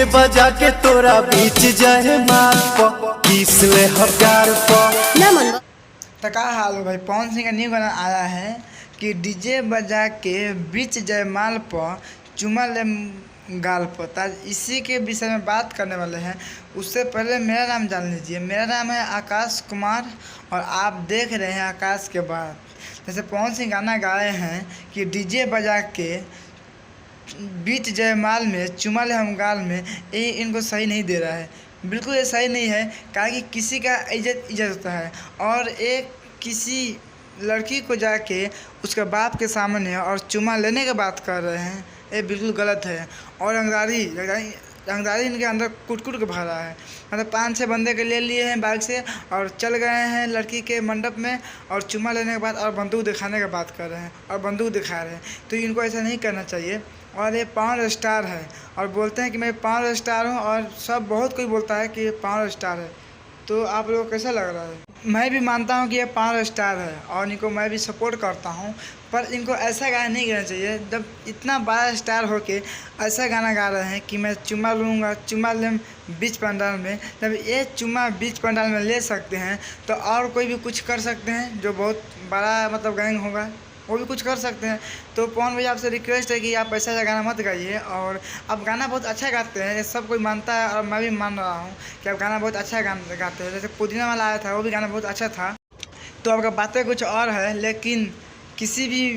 बजा के तोरा बीच जाए मार प किस ले हजार प ना मन तो का हाल हो भाई, पवन सिंह का न्यू गाना आया है कि डीजे बजा के बीच जयमाल पर चुमा ले गाल पर। तो आज इसी के विषय में बात करने वाले हैं। उससे पहले मेरा नाम जान लीजिए। मेरा नाम है आकाश कुमार और आप देख रहे हैं आकाश के बाद। जैसे पवन सिंह गाना गाए हैं कि डीजे बजा के बीच जयमाल में चुमा ले हम गाल में, ये इनको सही नहीं दे रहा है। बिल्कुल ये सही नहीं है, कारण कि किसी का इज्जत होता है और एक किसी लड़की को जाके उसके बाप के सामने और चुमा लेने की बात कर रहे हैं, ये बिल्कुल गलत है। और रंगदारी इनके अंदर कुट के भरा है। मतलब 5-6 बंदे के ले लिए हैं बाइक से और चल गए हैं लड़की के मंडप में और चुमा लेने के बाद और बंदूक दिखाने की बात कर रहे हैं और बंदूक दिखा रहे हैं। तो इनको ऐसा नहीं करना चाहिए। और ये पावर स्टार है और बोलते हैं कि मैं पावर स्टार हूँ और सब बहुत कोई बोलता है कि ये पावर स्टार है। तो आप लोगों को कैसा लग रहा है? मैं भी मानता हूँ कि ये पावर स्टार है और इनको मैं भी सपोर्ट करता हूँ, पर इनको ऐसा गाना नहीं गाना चाहिए। जब इतना बड़ा स्टार होके ऐसा गाना गा रहे हैं कि मैं चुमा लूँगा, चुमा लें बीच पंडाल में, जब ये चुमा बीच पंडाल में ले सकते हैं तो और कोई भी कुछ कर सकते हैं। जो बहुत बड़ा मतलब गैंग होगा वो भी कुछ कर सकते हैं। तो पवन भैया आपसे रिक्वेस्ट है कि आप ऐसा गाना मत गाइए। और आप गाना बहुत अच्छा गाते हैं, ये सब कोई मानता है और मैं भी मान रहा हूँ कि आप गाना बहुत अच्छा गाते हैं। जैसे पुदीना वाला आया था वो भी गाना बहुत अच्छा था। तो आपका बातें कुछ और है, लेकिन किसी भी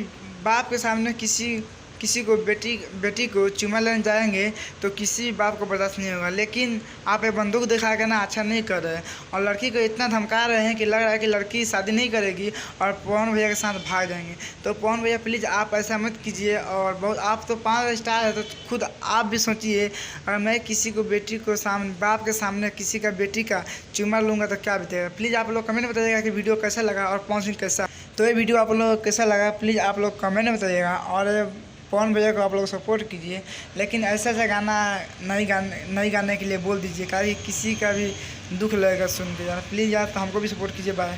बाप के सामने किसी को बेटी को चुमा लेने जाएंगे तो किसी भी बाप को बर्दाश्त नहीं होगा। लेकिन आप ये बंदूक दिखा के ना अच्छा नहीं कर रहे हैं और लड़की को इतना धमका रहे हैं कि लग रहा है कि लड़की शादी नहीं करेगी और पवन भैया के साथ भाग जाएंगे। तो पवन भैया प्लीज़ आप ऐसा मत कीजिए। और बहुत आप तो 5 स्टार है तो खुद आप भी सोचिए, अगर मैं किसी को बेटी को सामने बाप के सामने किसी का बेटी का चुमा लूँगा तो क्या बीतेगा। प्लीज़ आप लोग कमेंट में बताइएगा कि वीडियो कैसा लगा और पवन सिंह कैसा। तो ये वीडियो आप लोग कैसा लगा प्लीज़ आप लोग कमेंट में बताइएगा। और पवन भैया को आप लोग सपोर्ट कीजिए, लेकिन ऐसा गाना नहीं गाने के लिए बोल दीजिए, कारण किसी का भी दुख लगेगा सुन के। यार प्लीज़ यार, तो हमको भी सपोर्ट कीजिए। बाय।